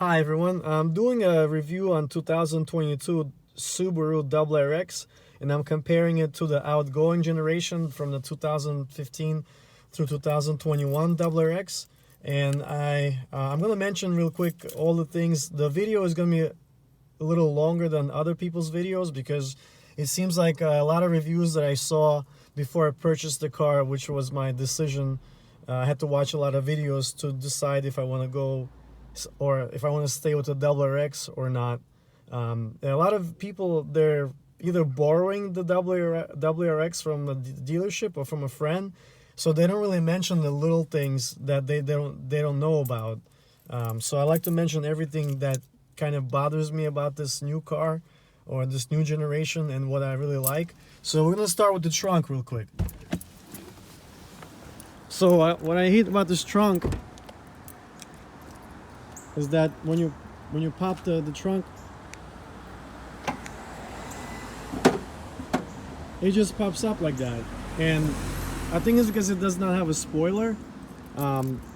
Hi everyone, I'm doing a review on 2022 Subaru WRX, and I'm comparing it to the outgoing generation from the 2015 through 2021 WRX. And I'm going to mention real quick all the things. The video is going to be a little longer than other people's videos because it seems like a lot of reviews that I saw before I purchased the car, which was my decision. I had to watch a lot of videos to decide if I want to go or if I want to stay with the WRX or not. A lot of people, they're either borrowing the WRX from a dealership or from a friend, so they don't really mention the little things that they don't know about. So I like to mention everything that kind of bothers me about this new car or this new generation and what I really like. So we're gonna start with the trunk real quick. So what I hate about this trunk is that when you pop the trunk, it just pops up like that. And I think it's because it does not have a spoiler.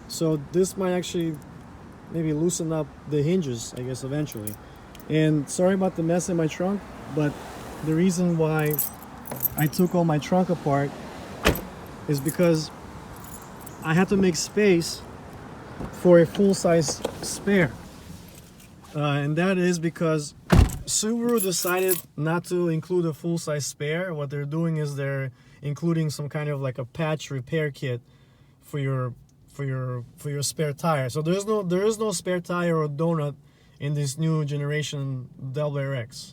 So this might actually maybe loosen up the hinges, I guess, eventually. And sorry about the mess in my trunk, but the reason why I took all my trunk apart is because I had to make space for a full-size spare, and that is because Subaru decided not to include a full-size spare. What they're doing is they're including some kind of like a patch repair kit for your spare tire. So there is no spare tire or donut in this new generation WRX,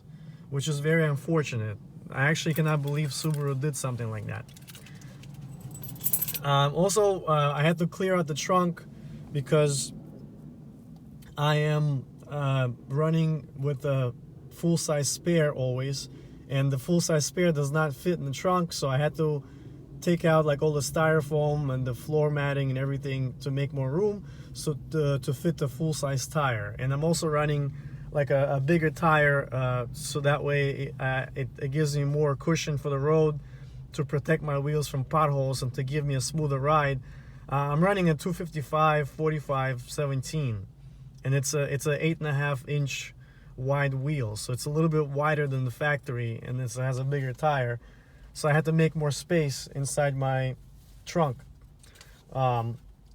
which is very unfortunate. I actually cannot believe Subaru did something like that. Also, I had to clear out the trunk because I am running with a full-size spare always, and the full-size spare does not fit in the trunk, so I had to take out like all the styrofoam and the floor matting and everything to make more room so to fit the full-size tire. And I'm also running like a bigger tire, so that way it gives me more cushion for the road to protect my wheels from potholes and to give me a smoother ride. I'm running a 255 45 17, and it's a 8.5 inch wide wheel, so it's a little bit wider than the factory, and it has a bigger tire, so I had to make more space inside my trunk.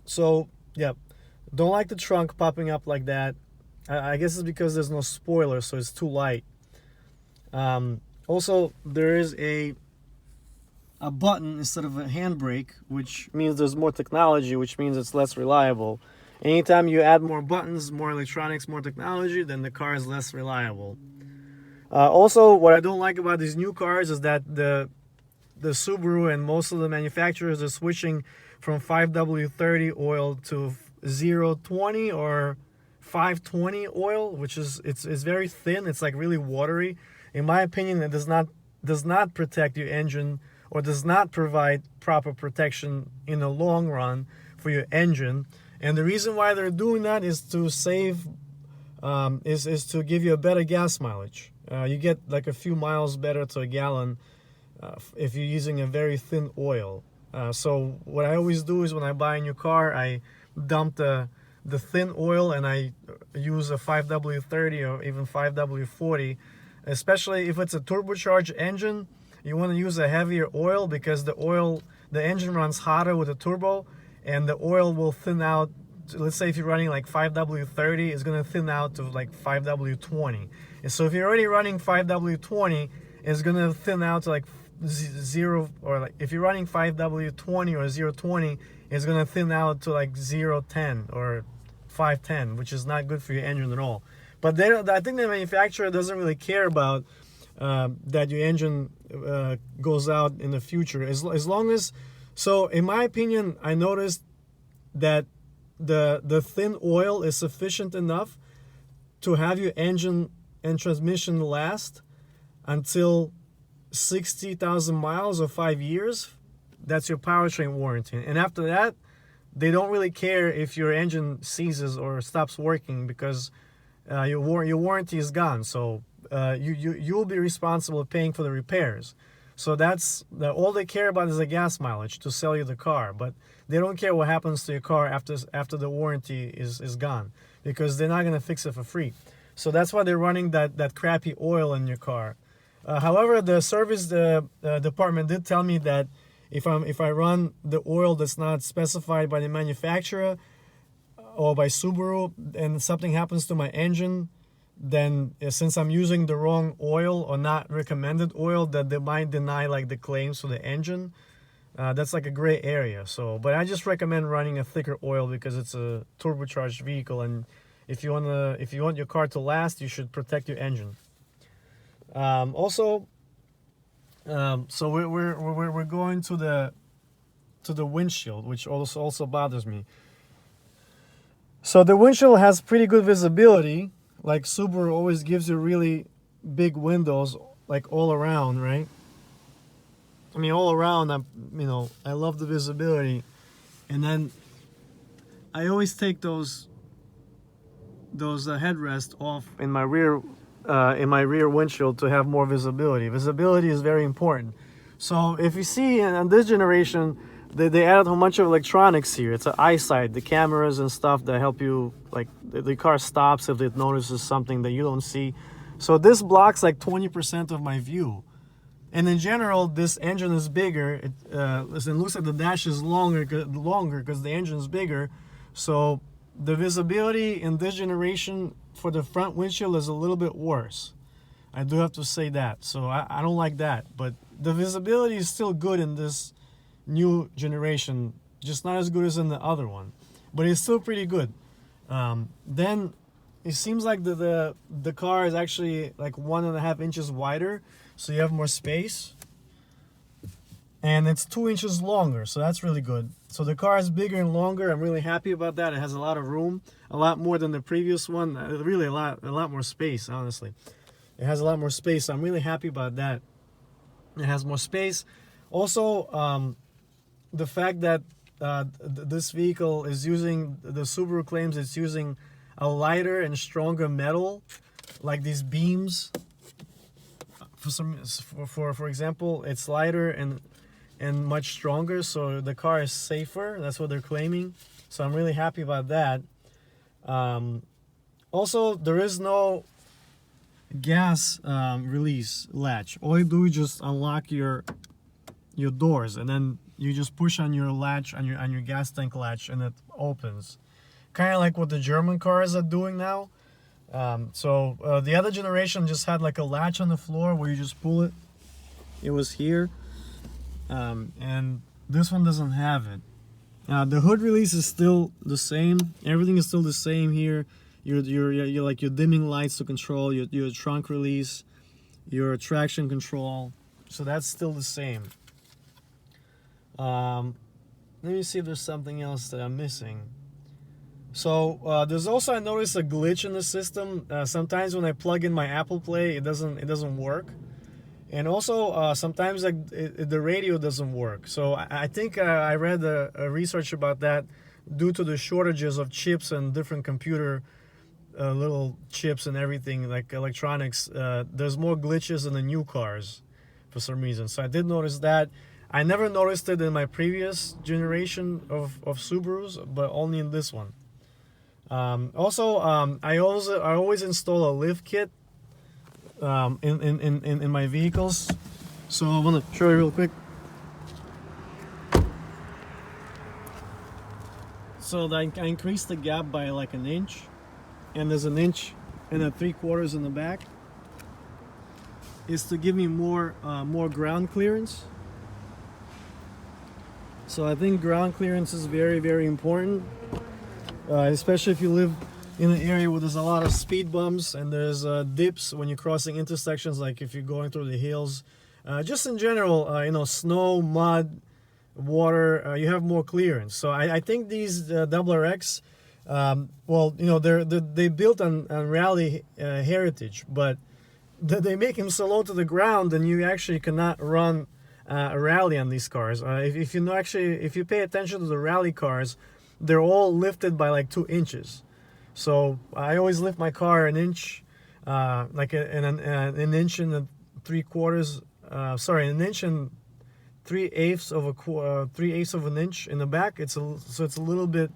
So yeah, don't like the trunk popping up like that. I guess it's because there's no spoiler, so it's too light. Also, there is a button instead of a handbrake, which means there's more technology, which means it's less reliable. Anytime you add more buttons, more electronics, more technology, then the car is less reliable. Also, what I don't like about these new cars is that the Subaru and most of the manufacturers are switching from 5W30 oil to 020 or 520 oil, which is it's very thin. It's like really watery. In my opinion, it does not protect your engine, or does not provide proper protection in the long run for your engine. And the reason why they're doing that is to save, is to give you a better gas mileage. You get like a few miles better to a gallon if you're using a very thin oil. So what I always do is when I buy a new car, I dump the thin oil and I use a 5W30 or even 5W40, especially if it's a turbocharged engine. You want to use a heavier oil because the engine runs hotter with the turbo, and the oil will thin out. Let's say if you're running like 5W30, it's going to thin out to like 5W20. And so if you're already running 5W20, it's going to thin out to like zero, or like if you're running 5W20 or 020, it's going to thin out to like 010 or 510, which is not good for your engine at all. But I think the manufacturer doesn't really care about that your engine goes out in the future, as long as. So in my opinion, I noticed that the thin oil is sufficient enough to have your engine and transmission last until 60,000 miles or 5 years. That's your powertrain warranty, and after that they don't really care if your engine seizes or stops working, because your warranty is gone. So you will be responsible paying for the repairs. So all they care about is the gas mileage to sell you the car, but they don't care what happens to your car after the warranty is gone. because they're not going to fix it for free. So that's why they're running that crappy oil in your car. However, the service department did tell me that if I run the oil that's not specified by the manufacturer or by Subaru and something happens to my engine, then since I'm using the wrong oil or not recommended oil, that they might deny like the claims for the engine. That's like a gray area. So, but I just recommend running a thicker oil because it's a turbocharged vehicle, and if you want your car to last, you should protect your engine. So we're going to the windshield, which also bothers me. So the windshield has pretty good visibility. Like Subaru always gives you really big windows, like all around, right? I mean, all around, I love the visibility. And then I always take those headrests off in my rear windshield to have more visibility. Visibility is very important. So if you see in this generation, they added a bunch of electronics here. It's an eyesight, the cameras and stuff that help you, like the car stops if it notices something that you don't see. So this blocks like 20% of my view. And in general, this engine is bigger. It looks like the dash is longer because the engine is bigger. So the visibility in this generation for the front windshield is a little bit worse. I do have to say that. So I don't like that. But the visibility is still good in this new generation, just not as good as in the other one, but it's still pretty good. Then it seems like the car is actually like 1.5 inches wider, so you have more space, and it's 2 inches longer, so that's really good. So the car is bigger and longer. I'm really happy about that. It has a lot of room, a lot more than the previous one. Really a lot more space. Honestly, it has a lot more space. So I'm really happy about that. It has more space. Also, the fact that this vehicle is using, the Subaru claims it's using a lighter and stronger metal, like these beams. For example, it's lighter and much stronger, so the car is safer. That's what they're claiming. So I'm really happy about that. Also, there is no gas release latch. All you do is just unlock your doors, and then you just push on your latch, on your gas tank latch, and it opens. Kind of like what the German cars are doing now. The other generation just had like a latch on the floor where you just pull it. It was here, and this one doesn't have it. The hood release is still the same. Everything is still the same here. You're like your dimming lights to control your trunk release, your traction control. So that's still the same. Let me see if there's something else that I'm missing. So there's also, I noticed a glitch in the system. Sometimes when I plug in my Apple Play, it doesn't work, and also sometimes the radio doesn't work. So I think I read a research about that. Due to the shortages of chips and different computer little chips and everything, like electronics, there's more glitches in the new cars for some reason. So I did notice that. I never noticed it in my previous generation of Subarus, but only in this one. I always install a lift kit in my vehicles. So I want to show you real quick. So I increased the gap by like an inch, and there's an inch and a 3/4 in the back. Is to give me more ground clearance. So I think ground clearance is very, very important, especially if you live in an area where there's a lot of speed bumps and there's dips when you're crossing intersections, like if you're going through the hills. Just in general, snow, mud, water, you have more clearance. So I think these WRX, they built on rally heritage, but they make them so low to the ground, and you actually cannot run a rally on these cars. If you pay attention to the rally cars, they're all lifted by like 2 inches. So I always lift my car an inch, an inch and 3/4. An inch and 3/8 of an inch in the back. It's a little bit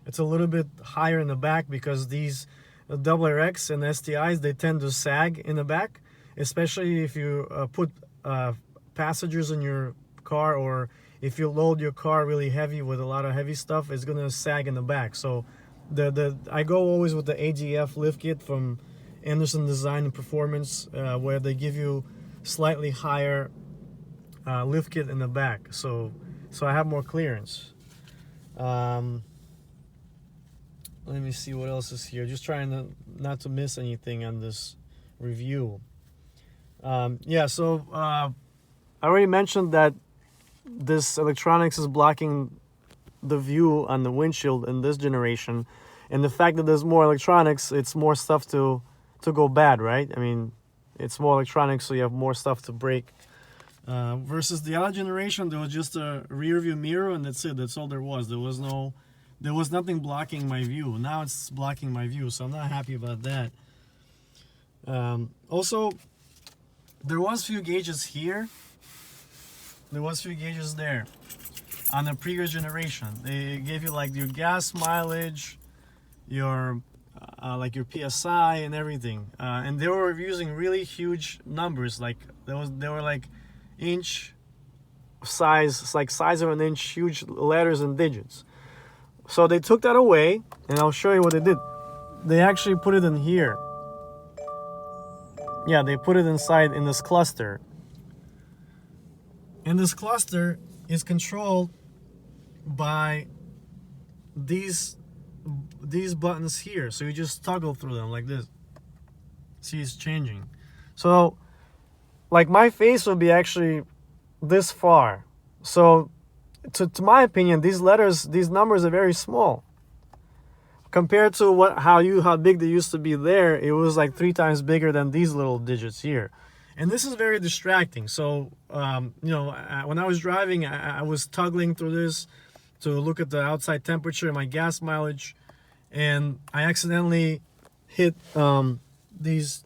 it's a little bit higher in the back because these WRX and STIs, they tend to sag in the back, especially if you put passengers in your car, or if you load your car really heavy with a lot of heavy stuff, it's gonna sag in the back. So I go always with the AGF lift kit from Anderson Design and Performance, where they give you slightly higher lift kit in the back, so I have more clearance. Let me see what else is here. Just trying to not to miss anything on this review. Yeah, so I already mentioned that this electronics is blocking the view on the windshield in this generation, and the fact that there's more electronics, it's more stuff to go bad, right? I mean, it's more electronics, so you have more stuff to break. Versus the other generation, there was just a rear view mirror, and that's it. That's all there was. There was nothing blocking my view. Now it's blocking my view, so I'm not happy about that. Also, there was few gauges here. There was few gauges there on the previous generation. They gave you like your gas mileage, your like your PSI and everything, and they were using really huge numbers. Like they were like inch size, it's like size of an inch, huge letters and digits. So they took that away, and I'll show you what they did. They actually put it in here. Yeah, they put it inside in this cluster. And this cluster is controlled by these buttons here. So you just toggle through them like this. See, it's changing. So like my face would be actually this far. So to my opinion, these numbers are very small compared to how big they used to be there. It was like 3 times bigger than these little digits here, and this is very distracting. So when I was driving, I was toggling through this to look at the outside temperature and my gas mileage, and I accidentally hit these.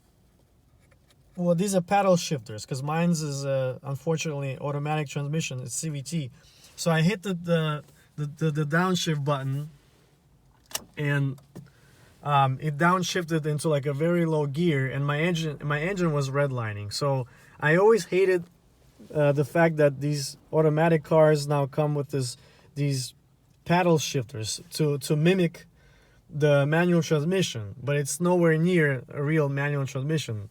Well, these are paddle shifters because mine's is unfortunately automatic transmission. It's CVT. So I hit the downshift button, and it downshifted into like a very low gear, and my engine was redlining. So I always hated the fact that these automatic cars now come with these paddle shifters to mimic the manual transmission, but it's nowhere near a real manual transmission.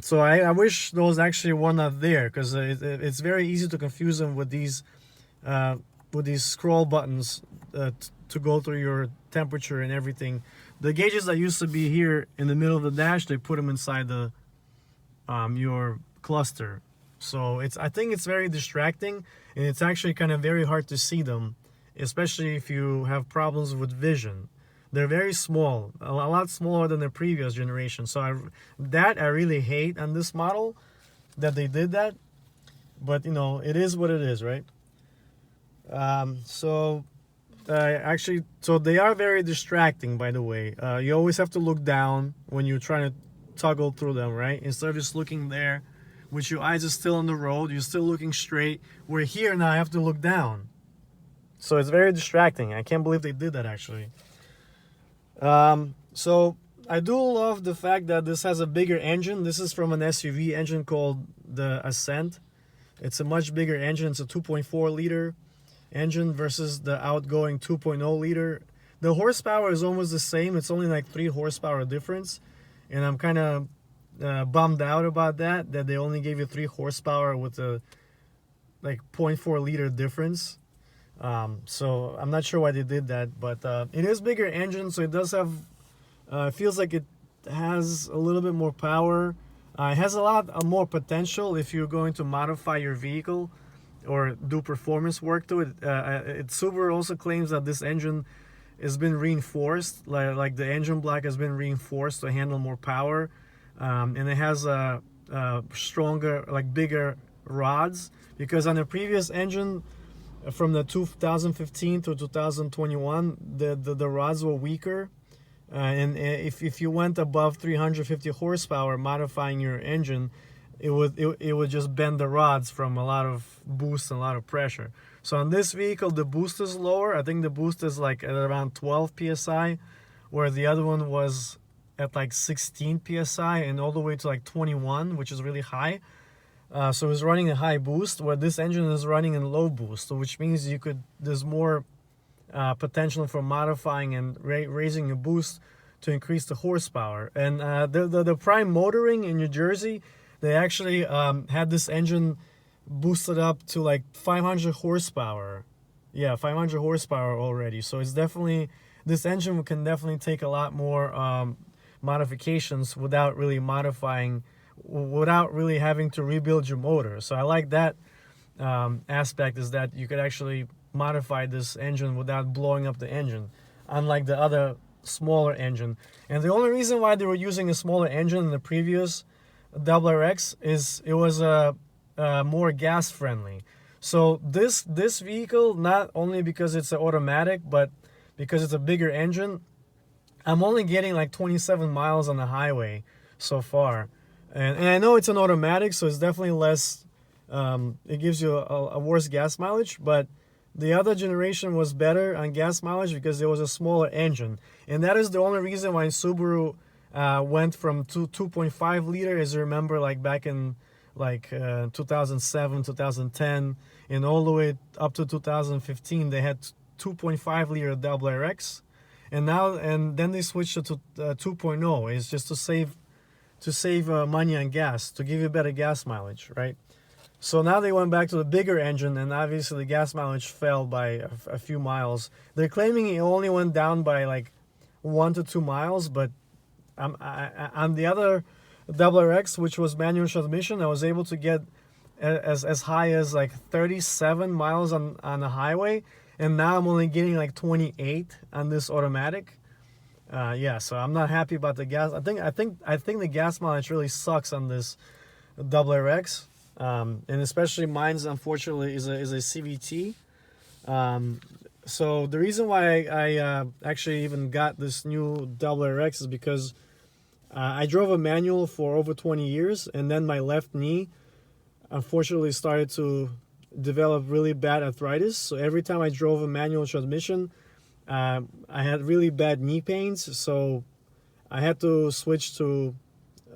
So I wish those actually were not there, because it's very easy to confuse them with these scroll buttons to go through your temperature and everything. The gauges that used to be here in the middle of the dash, they put them inside the your cluster. So I think it's very distracting, and it's actually kind of very hard to see them, especially if you have problems with vision. They're very small, a lot smaller than the previous generation. So I really hate on this model that they did that. But it is what it is, right? So they are very distracting, by the way. You always have to look down when you're trying to toggle through them, right? Instead of just looking there, with your eyes are still on the road, you're still looking straight. Where here now I have to look down. So it's very distracting. I can't believe they did that, actually. So I do love the fact that this has a bigger engine. This is from an SUV engine called the Ascent. It's a much bigger engine. It's a 2.4 liter engine versus the outgoing 2.0 liter. The horsepower is almost the same. It's only like 3 horsepower difference, and I'm kind of bummed out about that they only gave you 3 horsepower with a like 0.4 liter difference. So I'm not sure why they did that, but it is bigger engine, so it does have feels like it has a little bit more power. It has a lot more potential if you're going to modify your vehicle or do performance work to it. Subaru also claims that this engine has been reinforced, like the engine block has been reinforced to handle more power, and it has a stronger, like bigger rods, because on the previous engine from the 2015 to 2021, the rods were weaker, and if you went above 350 horsepower modifying your engine, it would just bend the rods from a lot of boost and a lot of pressure. So on this vehicle, the boost is lower. I think the boost is like at around 12 psi, where the other one was at like 16 psi and all the way to like 21, which is really high. So it's running a high boost, where this engine is running in low boost, so which means there's more potential for modifying and raising your boost to increase the horsepower. And the Prime Motoring in New Jersey, they actually had this engine boosted up to like 500 horsepower. Yeah, 500 horsepower already. So it's definitely, this engine can definitely take a lot more modifications without really having to rebuild your motor. So I like that aspect, is that you could actually modify this engine without blowing up the engine, unlike the other smaller engine. And the only reason why they were using a smaller engine in the previous WRX is it was more gas friendly. So this vehicle, not only because it's an automatic, but because it's a bigger engine, I'm only getting like 27 miles on the highway so far. And I know it's an automatic, so it's definitely less, it gives you a worse gas mileage, but the other generation was better on gas mileage because it was a smaller engine. And that is the only reason why Subaru went from 2.5 liter, as you remember, like back in like 2007, 2010, and all the way up to 2015, they had 2.5 liter WRX. And then they switched to 2.0. It's just to save money on gas, to give you better gas mileage, right? So now they went back to the bigger engine, and obviously the gas mileage fell by a few miles. They're claiming it only went down by like 1 to 2 miles, but on the other WRX, which was manual transmission, I was able to get as high as like 37 miles on the highway, and now I'm only getting like 28 on this automatic. Yeah, so I'm not happy about the gas. I think the gas mileage really sucks on this WRX. And especially mine's, unfortunately, is a CVT. So the reason why I actually even got this new WRX is because I drove a manual for over 20 years, and then my left knee unfortunately started to develop really bad arthritis. So every time I drove a manual transmission, I had really bad knee pains, so I had to switch to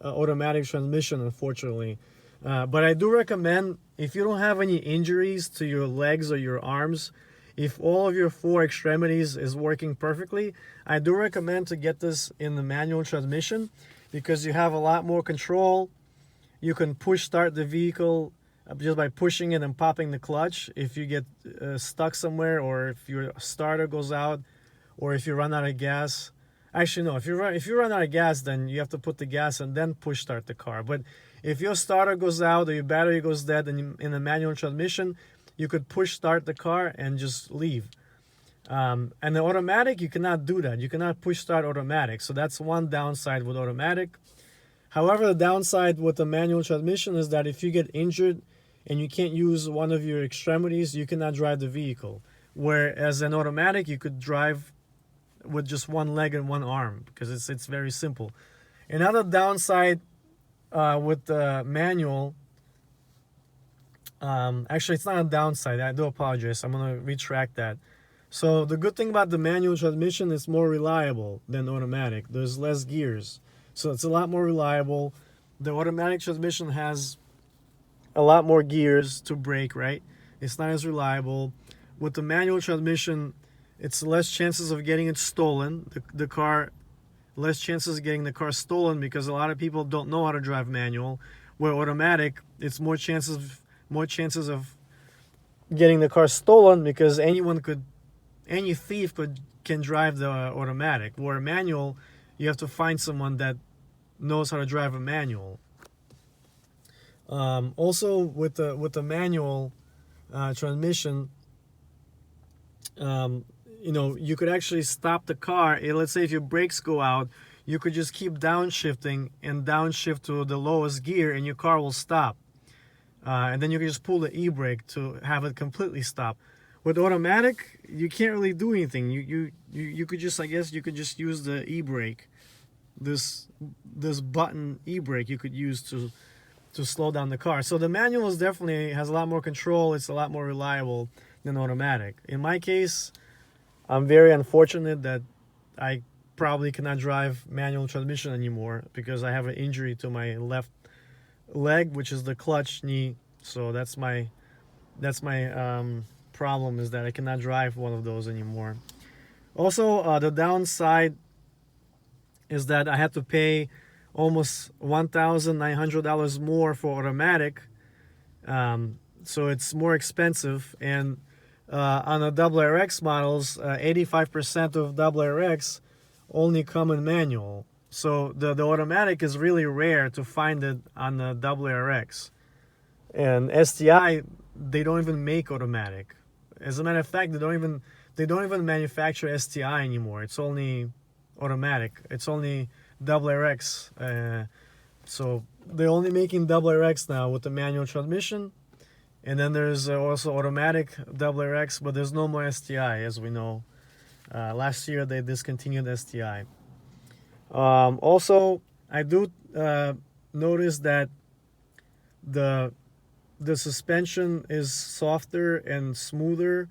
automatic transmission, unfortunately. But I do recommend, if you don't have any injuries to your legs or your arms, if all of your 4 extremities is working perfectly, I do recommend to get this in the manual transmission, because you have a lot more control. You can push start the vehicle just by pushing it and popping the clutch if you get stuck somewhere, or if your starter goes out, or if you run out of gas. Actually, no, if you run out of gas, then you have to put the gas and then push start the car. But if your starter goes out or your battery goes dead, and in a manual transmission, you could push start the car and just leave. And the automatic, you cannot do that. You cannot push start automatic. So that's one downside with automatic. However, the downside with the manual transmission is that if you get injured and you can't use one of your extremities, you cannot drive the vehicle. Whereas an automatic, you could drive with just one leg and one arm, because it's very simple. Another downside with the manual, actually it's not a downside, I do apologize, I'm going to retract that. So the good thing about the manual transmission is more reliable than automatic. There's less gears, so it's a lot more reliable. The automatic transmission has a lot more gears to brake, right? It's not as reliable. With the manual transmission, it's less chances of getting it stolen. The car, less chances of getting the car stolen, because a lot of people don't know how to drive manual. Where automatic, it's more chances of getting the car stolen, because any thief can drive the automatic. Where manual, you have to find someone that knows how to drive a manual. Also with the manual transmission, you could actually stop the car. Let's say if your brakes go out, you could just keep downshifting and downshift to the lowest gear, and your car will stop. And then you can just pull the e-brake to have it completely stop. With automatic, you can't really do anything. You could just, I guess, you could just use the e-brake, this button e-brake you could use to to slow down the car. So the manual is definitely has a lot more control. It's a lot more reliable than automatic. In my case, I'm very unfortunate that I probably cannot drive manual transmission anymore because I have an injury to my left leg, which is the clutch knee. So that's my problem, is that I cannot drive one of those anymore. Also, the downside is that I had to pay almost $1,900 more for automatic, so it's more expensive. And on the WRX models, 85% of WRX only come in manual. So the automatic is really rare to find it on the WRX. And STI, they don't even make automatic. As a matter of fact, they don't even manufacture STI anymore. It's only automatic. It's only WRX. So they're only making WRX now with the manual transmission. And then there's also automatic WRX, but there's no more STI, as we know. Last year they discontinued STI. Also, I do notice that the suspension is softer and smoother,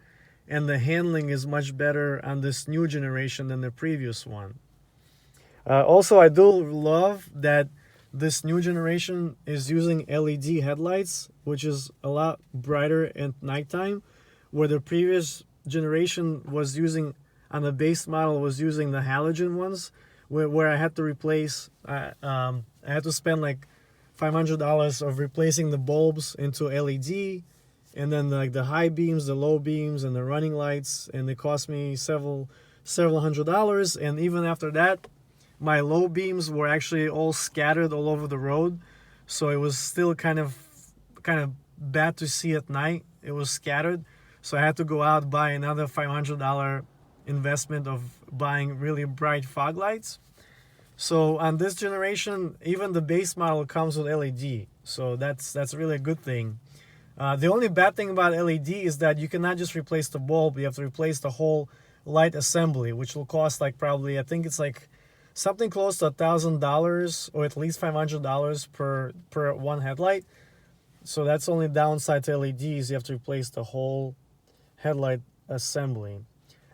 and the handling is much better on this new generation than the previous one. Also, I do love that this new generation is using LED headlights, which is a lot brighter at nighttime, where the previous generation was using, on the base model, was using the halogen ones, where I had to replace, I had to spend like $500 of replacing the bulbs into LED, and then like the high beams, the low beams, and the running lights, and it cost me several $100. And even after that, my low beams were actually all scattered all over the road, so it was still kind of bad to see at night. It was scattered, so I had to go out and buy another $500 investment of buying really bright fog lights. So on this generation, even the base model comes with LED, so that's really a good thing. The only bad thing about LED is that you cannot just replace the bulb. You have to replace the whole light assembly, which will cost like probably, I think it's like something close to $1,000 or at least $500 per one headlight. So that's the only downside to LEDs. You have to replace the whole headlight assembly.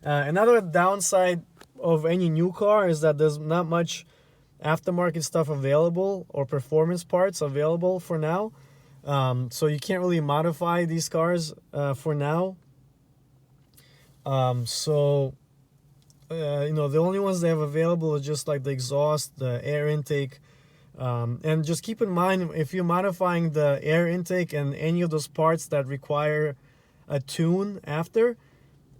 Another downside of any new car is that there's not much aftermarket stuff available or performance parts available for now. So you can't really modify these cars for now. The only ones they have available is just like the exhaust, the air intake. And just keep in mind, if you're modifying the air intake and any of those parts that require a tune after,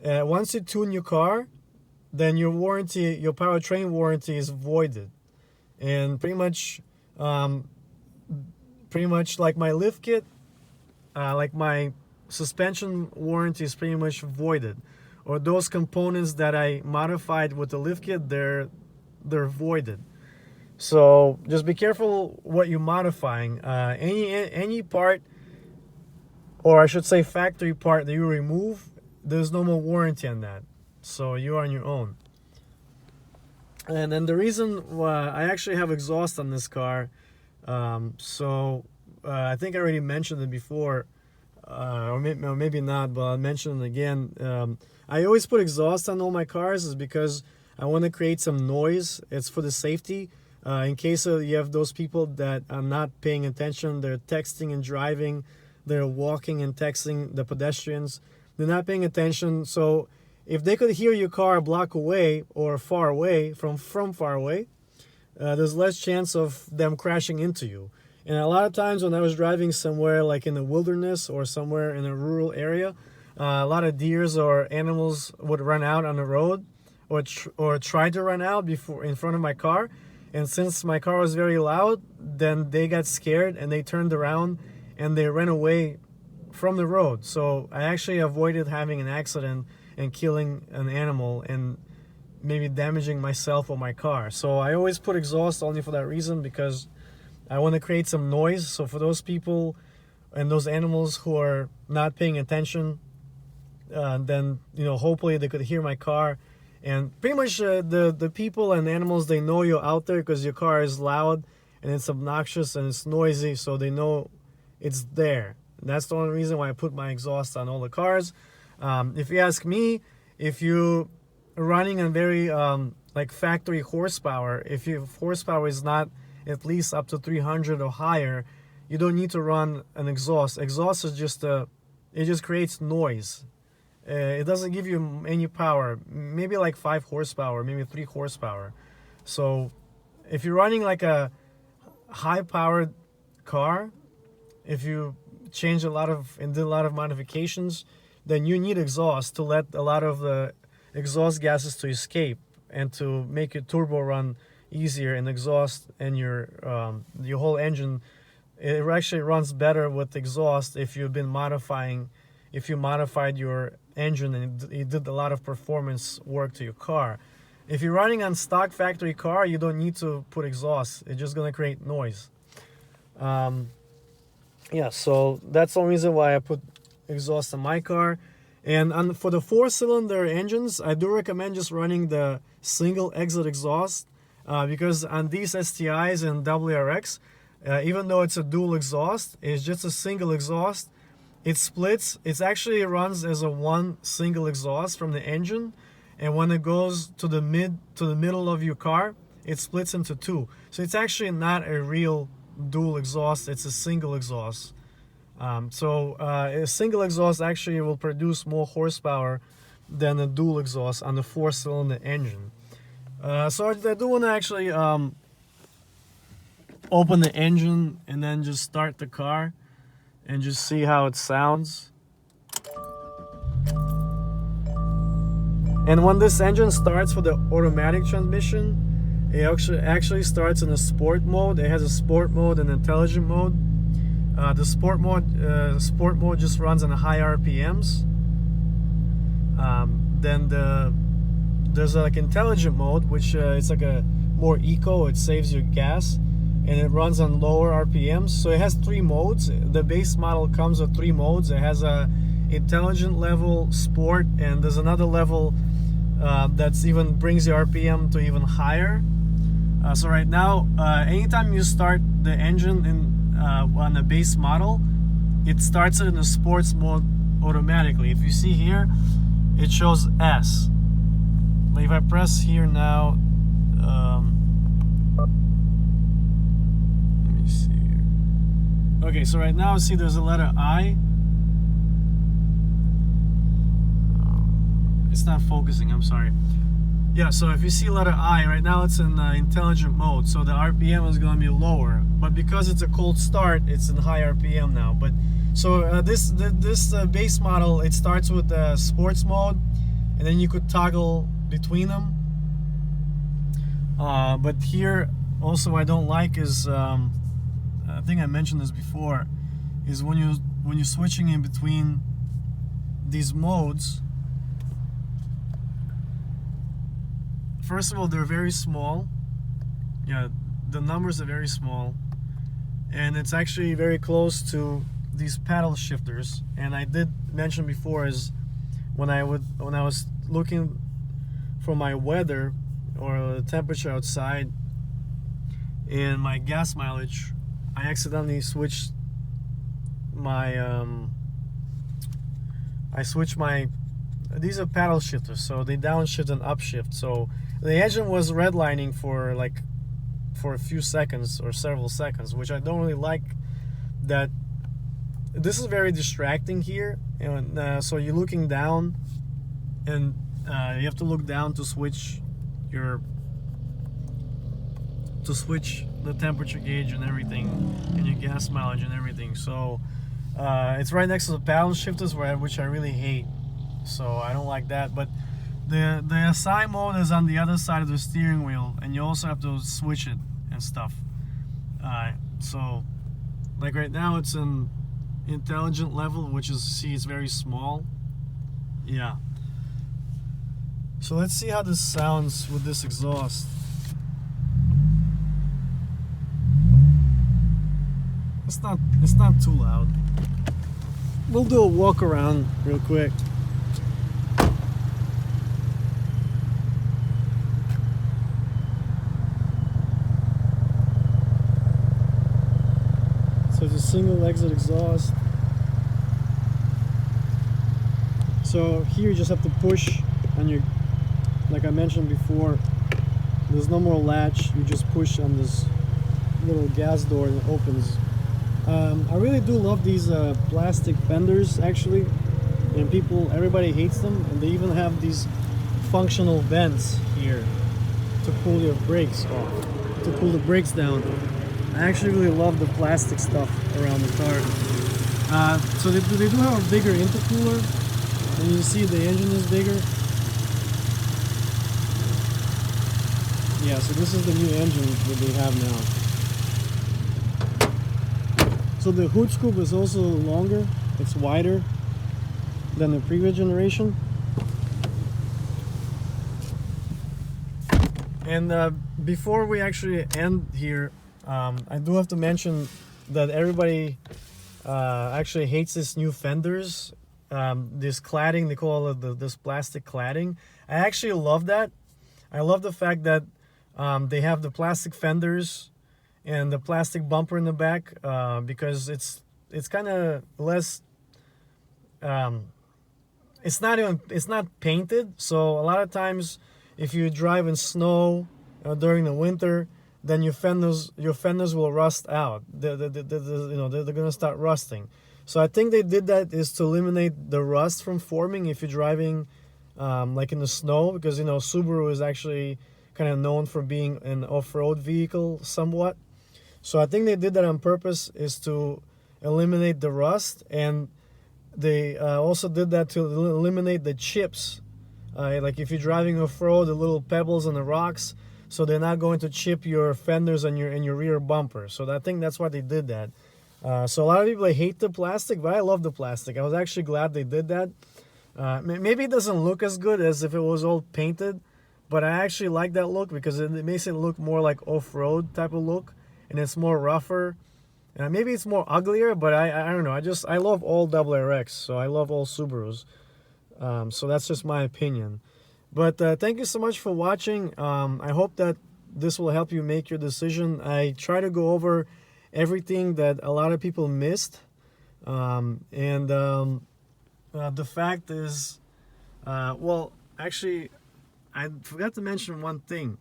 once you tune your car, then your warranty, your powertrain warranty is voided. And pretty much like my lift kit, like my suspension warranty is pretty much voided. Or those components that I modified with the lift kit, they're voided. So just be careful what you're modifying. Any part, or I should say factory part that you remove, there's no more warranty on that. So you're on your own. And then the reason why I actually have exhaust on this car, I think I already mentioned it before, or maybe not, but I'll mention it again. I always put exhaust on all my cars is because I want to create some noise. It's for the safety. In case you have those people that are not paying attention, they're texting and driving, they're walking and texting, the pedestrians, they're not paying attention. So if they could hear your car a block away or far away, from far away, there's less chance of them crashing into you. And a lot of times when I was driving somewhere like in the wilderness or somewhere in a rural area, a lot of deers or animals would run out on the road or try to run out before in front of my car. And since my car was very loud, then they got scared and they turned around and they ran away from the road. So I actually avoided having an accident and killing an animal and maybe damaging myself or my car. So I always put exhaust only for that reason, because I want to create some noise. So for those people and those animals who are not paying attention, then hopefully they could hear my car. And pretty much the people and animals, they know you're out there because your car is loud and it's obnoxious and it's noisy, so they know it's there. That's the only reason why I put my exhaust on all the cars. If you ask me, if you are running on very like factory horsepower, if your horsepower is not at least up to 300 or higher, you don't need to run an exhaust. Exhaust is just it just creates noise. It doesn't give you any power, maybe like 5 horsepower, maybe 3 horsepower. So if you're running like a high powered car, if you change a lot of and did a lot of modifications, then you need exhaust to let a lot of the exhaust gases to escape and to make your turbo run easier, and exhaust and your whole engine, it actually runs better with exhaust if you've been modifying, if you modified your engine and you did a lot of performance work to your car. If you're running on stock factory car, you don't need to put exhaust. It's just gonna create noise. Yeah, so that's the only reason why I put exhaust on my car. And for the 4-cylinder engines, I do recommend just running the single exit exhaust, because on these STIs and WRX, even though it's a dual exhaust, it's just a single exhaust. It splits. It actually runs as a one single exhaust from the engine, and when it goes to the middle of your car, it splits into 2. So it's actually not a real dual exhaust. It's a single exhaust. A single exhaust actually will produce more horsepower than a dual exhaust on the 4-cylinder engine. So I do want to actually open the engine and then just start the car and just see how it sounds. And when this engine starts for the automatic transmission, it actually starts in a sport mode. It has a sport mode and intelligent mode. The sport mode just runs on high RPMs. Then there's like intelligent mode, which it's like a more eco. It saves your gas, and it runs on lower RPMs. So it has 3 modes. The base model comes with 3 modes. It has a intelligent level, sport, and there's another level that's even brings the RPM to even higher. So right now, anytime you start the engine on the base model, it starts it in the sports mode automatically. If you see here, it shows S. If I press here now, let me see here. Okay, so right now, see there's a letter I. It's not focusing, I'm sorry. Yeah, so if you see letter I, right now it's in intelligent mode, so the RPM is going to be lower. But because it's a cold start, it's in high RPM now. But so this base model, it starts with sports mode, and then you could toggle between them. But here also I don't like is I think I mentioned this before, is when you're switching in between these modes. First of all, they're very small. Yeah, the numbers are very small, and it's actually very close to these paddle shifters. And I did mention before is when I was looking for my weather or the temperature outside and my gas mileage, I accidentally switched my these are paddle shifters, so they downshift and upshift. So the engine was redlining for a few seconds or several seconds, which I don't really like. That this is very distracting here, and so you're looking down, and you have to look down to switch the temperature gauge and everything, and your gas mileage and everything. So it's right next to the paddle shifters, which I really hate. So I don't like that. But the SI mode is on the other side of the steering wheel, and you also have to switch it and stuff. So like right now it's in intelligent level, which is, see, it's very small. Yeah. So let's see how this sounds with this exhaust. It's not too loud. We'll do a walk around real quick. single exit exhaust. So here you just have to push on your, like I mentioned before, there's no more latch. You just push on this little gas door and it opens. I really do love these plastic fenders actually, and everybody hates them, and they even have these functional vents here to cool your brakes off, to cool the brakes down. I actually really love the plastic stuff around the car. So they do have a bigger intercooler, and you see the engine is bigger. Yeah, so this is the new engine that they have now. So the hood scoop is also longer, it's wider than the previous generation. And before we actually end here, I do have to mention that everybody actually hates this new fenders, this cladding, they call it this plastic cladding. I actually love that. I love the fact that they have the plastic fenders and the plastic bumper in the back, because it's kind of less, it's not painted, so a lot of times if you drive in snow during the winter, then your fenders will rust out. They're gonna start rusting. So I think they did that is to eliminate the rust from forming if you're driving like in the snow, because Subaru is actually kind of known for being an off-road vehicle somewhat. So I think they did that on purpose, is to eliminate the rust, and they also did that to eliminate the chips. Like if you're driving off-road, the little pebbles and the rocks, so they're not going to chip your fenders and your rear bumper. So I think that's why they did that. So a lot of people hate the plastic, but I love the plastic. I was actually glad they did that. Maybe it doesn't look as good as if it was all painted, but I actually like that look because it makes it look more like off-road type of look, and it's more rougher. Maybe it's more uglier, but I don't know. I love all WRX, so I love all Subarus. So that's just my opinion. But thank you so much for watching. I hope that this will help you make your decision. I try to go over everything that a lot of people missed. The fact is, well, actually, I forgot to mention one thing.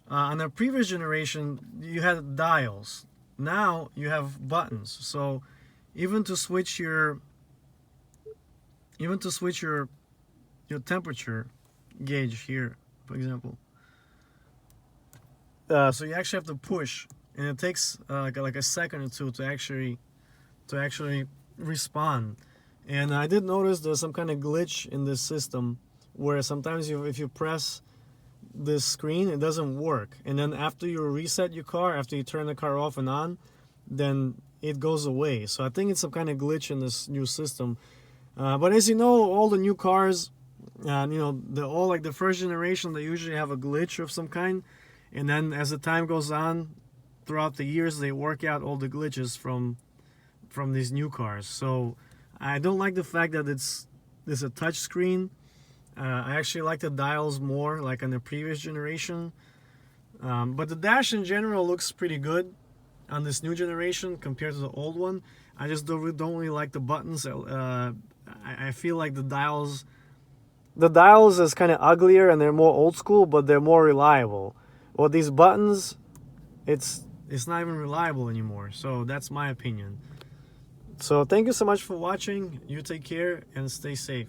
On the previous generation, you had dials. Now you have buttons. So even to switch your temperature gauge here, for example. So you actually have to push, and it takes like a second or two to actually respond. And I did notice there's some kind of glitch in this system where sometimes if you press this screen, it doesn't work, and then after you reset your car, after you turn the car off and on, then it goes away. So I think it's some kind of glitch in this new system. But as you know, all the new cars, all like the first generation, they usually have a glitch of some kind, and then as the time goes on, throughout the years, they work out all the glitches from these new cars. So I don't like the fact that it's a touch screen. I actually like the dials more, like on the previous generation. But the dash in general looks pretty good on this new generation compared to the old one. I just don't really like the buttons. I feel like the dials is kind of uglier and they're more old school, but they're more reliable. Well, these buttons, it's not even reliable anymore. So that's my opinion. So thank you so much for watching. You take care and stay safe.